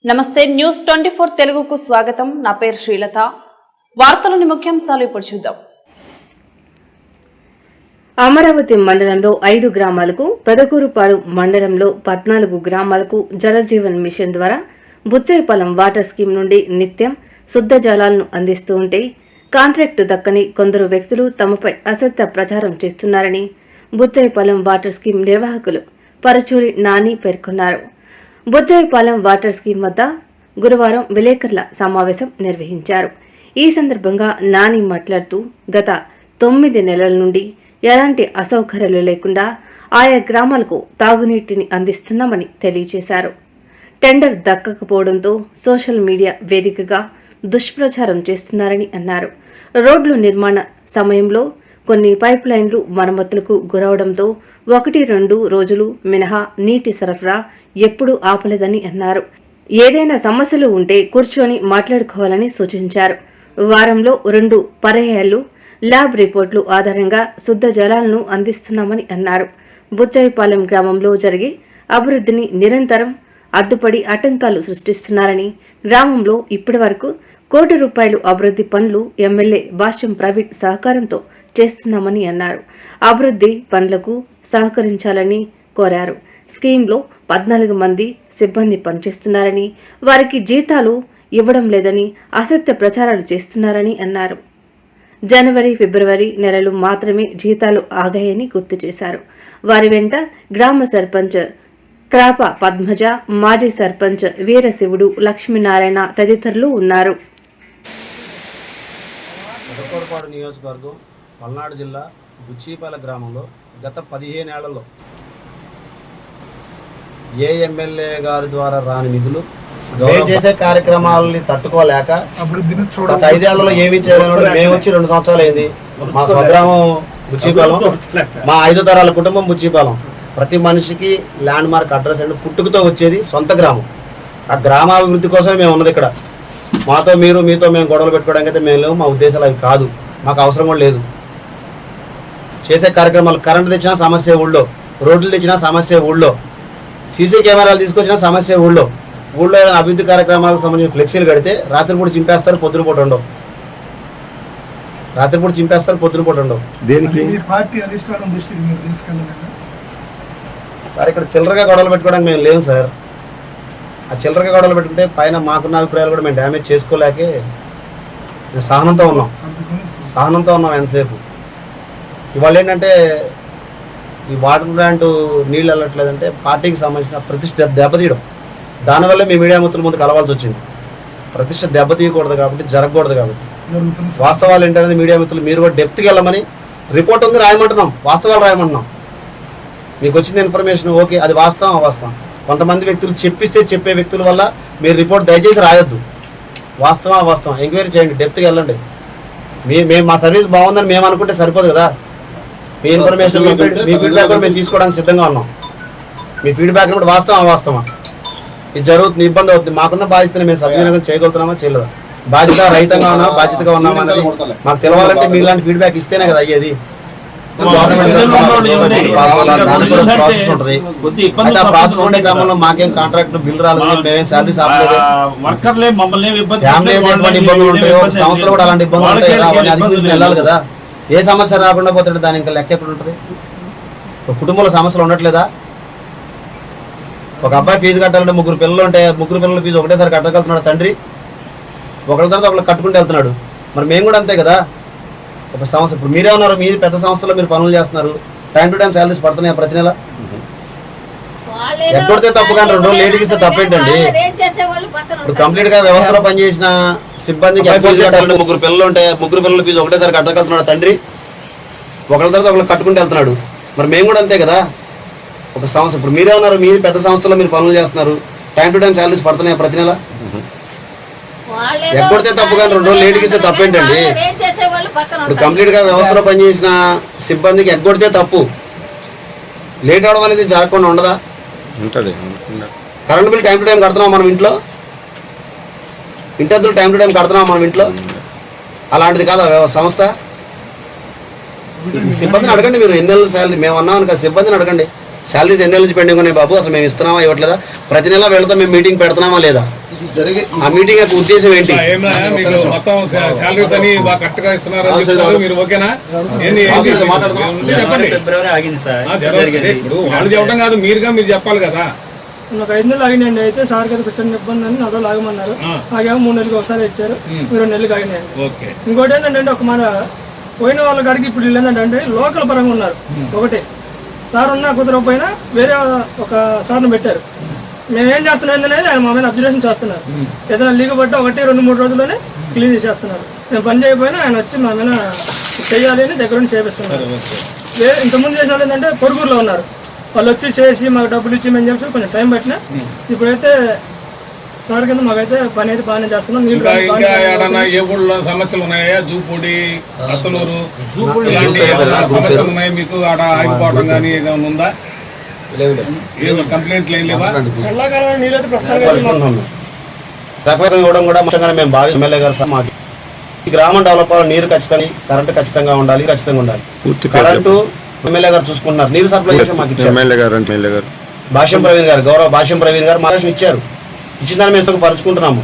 నమస్తే న్యూస్ 24 తెలుగుకు స్వాగతం. నా పేరు శ్రీలత. వార్తలోని ముఖ్యాంశాలు ఇప్పుడు చూద్దాం. అమరావతి మండలంలో 5 గ్రామాలకు, పెదకూరుపాడు మండలంలో 14 గ్రామాలకు జలజీవన్ మిషన్ ద్వారా బుచ్చయ్యపాలెం వాటర్ స్కీమ్ నుండి నిత్యం శుద్ధ జలాలను అందిస్తూ ఉంటే కాంట్రాక్టు దక్కని కొందరు వ్యక్తులు తమపై అసత్య ప్రచారం చేస్తున్నారని బుచ్చయ్యపాలెం వాటర్ స్కీమ్ నిర్వాహకులు పరుచూరి నాని పేర్కొన్నారు. బుచ్చయ్యపాలెం వాటర్ స్కీమ్ వద్ద గురువారం విలేకరుల సమావేశం నిర్వహించారు. ఈ సందర్భంగా నాని మాట్లాడుతూ గత 9 నెలల నుండి ఎలాంటి అసౌకర్యాలు లేకుండా ఆయా గ్రామాలకు తాగునీటిని అందిస్తున్నామని తెలియజేశారు. టెండర్ దక్కకపోవడంతో సోషల్ మీడియా వేదికగా దుష్ప్రచారం చేస్తున్నారని అన్నారు. రోడ్లు నిర్మాణ సమయంలో కొన్ని పైప్ లైన్లు మరమ్మతులకు గురవడంతో 1-2 రోజులు మినహా నీటి సరఫరా ఎప్పుడూ ఆపలేదని అన్నారు. ఏదైనా సమస్యలు ఉంటే కూర్చొని మాట్లాడుకోవాలని సూచించారు. వారంలో 2 పర్యాయాలు ల్యాబ్ రిపోర్టులు ఆధారంగా శుద్ధ జలాలను అందిస్తున్నామని అన్నారు. బుచ్చయ్యపాలెం గ్రామంలో జరిగే అభివృద్ధిని నిరంతరం అడ్డుపడి ఆటంకాలు సృష్టిస్తున్నారని, గ్రామంలో ఇప్పటి వరకు ₹1 కోటి అభివృద్ధి పనులు ఎమ్మెల్యే భాష్యం ప్రవీణ్ సహకారంతో చేస్తున్నామని అన్నారు. అభివృద్ధి పనులకు సహకరించాలని కోరారు. స్కీమ్లో 14 మంది సిబ్బంది పనిచేస్తున్నారని, వారికి జీతాలు ఇవ్వడం లేదని అసత్య ప్రచారాలు చేస్తున్నారని అన్నారు. జనవరి, ఫిబ్రవరి నెలలు మాత్రమే జీతాలు ఆగాయని గుర్తు చేశారు. వారి వెంట గ్రామ సర్పంచ్ క్రాప పద్మజ, మాజీ సర్పంచ్ వీరశివుడు, లక్ష్మీనారాయణ తదితరులు ఉన్నారు. పెదకూరుపాడు నియోజకవర్గం, పల్నాడు జిల్లా బుచ్చిపాలెం గ్రామంలో గత 15 ఏళ్లలో ఏ ఎమ్మెల్యే గారి ద్వారా రాని నిధులు చేసే కార్యక్రమాలని తట్టుకోలేక గత 5 ఏళ్లలో ఏమీ చేయలేదు. మేము వచ్చి 2 సంవత్సరాలు అయింది. మా స్వగ్రామం బుచ్చిపాలెం, మా 5 తరాల కుటుంబం బుచ్చిపాలెం. ప్రతి మనిషికి ల్యాండ్ మార్క్ అడ్రస్ అండ్ పుట్టుకతో వచ్చేది సొంత గ్రామం. ఆ గ్రామాభివృద్ధి కోసమే మేము ఉన్నది ఇక్కడ. మీతో మేము గొడవలు పెట్టుకోవడానికి అయితే మేము లేవు. మా ఉద్దేశాలు అవి కాదు, మాకు అవసరం కూడా లేదు. చేసే కార్యక్రమాలు, కరెంటు తెచ్చినా సమస్య ఊళ్ళో, రోడ్లు తెచ్చినా సమస్య ఊళ్ళో, సీసీ కెమెరాలు తీసుకొచ్చినా సమస్య ఊళ్ళో ఏదైనా అభివృద్ధి కార్యక్రమాలకు సంబంధించిన ఫ్లెక్సీలు కడితే రాత్రిపూట చింపేస్తారు, పొద్దున పూట ఉండవు. రాత్రిపూట చింపేస్తారు, పొద్దున పూట ఉండవు. దేనికి సార్ ఇక్కడ చిల్లరగా గొడవలు పెట్టుకోవడానికి మేము లేవు సార్. ఆ చిల్లరగా గొడవలు పెట్టుకుంటే పైన మాకున్న అభిప్రాయాలు కూడా మేము డ్యామేజ్ చేసుకోలేకే మేము సహనంతో ఉన్నాం ఎంతసేపు. ఇవాళ ఏంటంటే ఈ వాటర్ ప్లాంట్ నీళ్ళు వెళ్ళట్లేదంటే పార్టీకి సంబంధించిన ప్రతిష్ట దెబ్బతీయడం. దానివల్లే మీ మీడియా మిత్రుల ముందు కలవాల్సి వచ్చింది. ప్రతిష్ట దెబ్బతీయకూడదు కాబట్టి, జరగకూడదు కాబట్టి. వాస్తవాలు ఏంటనేది మీడియా మిత్రులు మీరు కూడా డెప్త్కి వెళ్ళమని రిపోర్ట్ ఉంది, రాయమంటున్నాం, వాస్తవాలు రాయమంటున్నాం. మీకు వచ్చిన ఇన్ఫర్మేషన్ ఓకే, అది వాస్తవం అవాస్తవం. కొంతమంది వ్యక్తులు చెప్పే వ్యక్తుల వల్ల మీరు రిపోర్ట్ దయచేసి రాయొద్దు. వాస్తవం అవాస్తవం ఎంక్వైరీ చేయండి, డెప్త్కి వెళ్ళండి. మేము మా సర్వీస్ బాగుందని మేము అనుకుంటే సరిపోదు కదా. మీ ఇన్ఫర్మేషన్, మీ ఫీడ్బ్యాక్ కూడా మేము తీసుకోవడానికి సిద్ధంగా ఉన్నాం. మీ ఫీడ్బ్యాక్ కూడా వాస్తవం అవాస్తవం ఇది జరుగుతుంది, ఇబ్బంది అవుతుంది. మాకున్న బాధ్యతని మేము సద్వినియోగం చేయగలుగుతున్నామా చేయలేదా, బాధ్యత రహితంగా ఉన్నామా బాధ్యతగా ఉన్నామా అనేది మాకు తెలవాలంటే మీలాంటి ఫీడ్బ్యాక్ ఇస్తేనే కదా అయ్యేది. ప్రాసెస్ ఉంటుంది. అయితే ఆ ప్రాసెస్ ఉండే క్రమంలో మాకేం కాంట్రాక్ట్ బిల్ రాలేదు, మేమేం శాలరీస్ ఆపలేదు. ఫ్యామిలీ ఎటువంటి ఇబ్బందులు ఉంటాయో, సంస్థలు కూడా అలాంటి ఇబ్బందులు ఉంటాయి కదా, అవన్నీ అధిగమించి వెళ్ళాలి కదా. ఏ సమస్య రాకుండా పోతుంటే దాని ఇంకా లెక్క ఎక్కడ ఉంటుంది? కుటుంబంలో సమస్యలు ఉండట్లేదా? ఒక అబ్బాయి ఫీజు కట్టాలంటే 3 పిల్లలు ఉంటే 3 పిల్లల ఫీజు ఒకటేసారి కట్టగలుగుతున్నాడు తండ్రి. ఒకరి తర్వాత ఒకళ్ళు కట్టుకుంటూ వెళ్తున్నాడు. మరి మేము కూడా అంతే కదా. ఒక సంస్థ, ఇప్పుడు మీరే ఉన్నారు, మీ పెద్ద సంస్థలో మీరు పనులు చేస్తున్నారు, టైం టు టైం శాలరీస్ పడుతున్నాయి ప్రతి నెల. ఎక్కడితే తప్పు కానీ 2 రోజులు లేట్కి ఇస్తే తప్పేంటండి? ఇప్పుడు కంప్లీట్ గా వ్యవస్థలో పనిచేసిన సిబ్బందికి 3 పిల్లలు ఉంటే 3 పిల్లల ఫీజు ఒకటేసారి కట్టగలుగుతున్నాడు తండ్రి. ఒకరి తర్వాత ఒకళ్ళు కట్టుకుంటూ వెళ్తున్నాడు. మరి మేము కూడా అంతే కదా. ఒక సంస్థ, ఇప్పుడు మీరే ఉన్నారు, మీ పెద్ద సంస్థలో మీరు పనులు చేస్తున్నారు, టైం టు టైం శాలరీస్ పడుతున్నాయి ప్రతి నెల. ఎక్కడితే తప్పు కానీ 2 రోజులు లేట్కి ఇస్తే తప్పేంటండి? ఇప్పుడు కంప్లీట్ గా వ్యవస్థలో పనిచేసిన సిబ్బందికి ఎగ్గొడితే తప్పు, లేట్ అవడం అనేది జరగకుండా ఉండదా? Current bill time to time కడుతున్నాం మనం ఇంట్లో, ఇంటర్లు టైం టు టైం కడుతున్నాం మనం ఇంట్లో. అలాంటిది కాదా సంస్థ? సిబ్బందిని అడగండి మీరు, ఎన్ని నెలలు శాలరీ మేము అన్నాం కదా, సిబ్బందిని అడగండి. శాలరీస్ ఎన్ని నెలల నుంచి పెండింగ్ ఉన్నాయి బాబు, అసలు మేము ఇస్తున్నామా ఇవ్వట్లేదా, ప్రతి నెల వీళ్ళతో మేము మీటింగ్ పెడుతున్నామా లేదా, ఆ మీటింగ్ యొక్క ఉద్దేశం ఏంటి? ఏమన్నా మీకు మొత్తం శాలరీస్ అని బాగా కరెక్ట్ గా ఇస్తున్నారు అని చెప్తున్నారు, మీరు ఓకేనా? ఏంది చెప్పండి. ఫిబ్రవరి ఆగింది సార్. ఇప్పుడు వాళ్ళు చెప్పడం కాదు, మీరు చెప్పాలి కదా. నాకు 5 నెలలు ఆగినాయండి. అయితే సార్ కదా కొంచెం ఇబ్బంది అని 4 రోజులు ఆగమన్నారు. ఆగేమో 3 నెలలకు ఒకసారి ఇచ్చారు, 2 నెలలకు ఆగినాయండి. ఇంకోటి ఏంటంటే ఒక మన పోయిన వాళ్ళ కాడికి ఇప్పుడు వీళ్ళు ఏంటంటే లోకల్ పరంగా ఉన్నారు. ఒకటి సార్ ఉన్నా కుదరకపోయినా వేరే ఒక సార్ని పెట్టారు. మేము ఏం చేస్తున్నాం అనేది ఆయన మా మీద అబ్జర్వేషన్ చేస్తున్నారు. ఏదైనా లీక్ పట్టి 1-2-3 రోజుల్లోనే క్లీన్ చేసేస్తున్నారు. మేము పని చేయకపోయినా ఆయన వచ్చి మా మీద చేయాలి అని దగ్గర నుంచి చేపిస్తున్నారు. ఇంతకుముందు చేసిన వాళ్ళు ఏంటంటే పొరుగురులో ఉన్నారు, వాళ్ళు వచ్చి చేసి మాకు డబ్బులు ఇచ్చి మేము చేసి కొంచెం టైం పట్టినా. ఇప్పుడైతే సార్ కింద మాకైతే పని అయితే బాగానే చేస్తున్నాం. ఇంకా ఏ ఊళ్ళో సమస్యలు ఉన్నాయా? జూపూడి, అత్తలూరు ఇలాంటి సమస్యలు ఉన్నాయి మీకు? ఆడ ఆగిపోవడం కానీ ఏదైనా ఉందా? కంప్లైంట్లు ఏం లేవా? ఎండాకాలం నీళ్ళైతే ప్రస్తుతానికి రకమైన ఇవ్వడం కూడా ముఖ్యంగా మేము భావి ఎమ్మెల్యే గారు సార్ మాకు ఈ గ్రామం డెవలప్ అవ్వాలి, నీరు ఖచ్చితంగా, కరెంటు ఖచ్చితంగా ఉండాలి, కరెంటు ఎమ్మెల్యే గారు చూసుకుంటున్నారు. నీరు సప్లై చేసి మాకు ఇచ్చారు. భాష్యం ప్రవీణ్ గారు, గౌరవ భాష్యం ప్రవీణ్ గారు మార్గదర్శనం ఇచ్చారు. ఇచ్చిన దాన్ని మేము పరుచుకుంటున్నాము.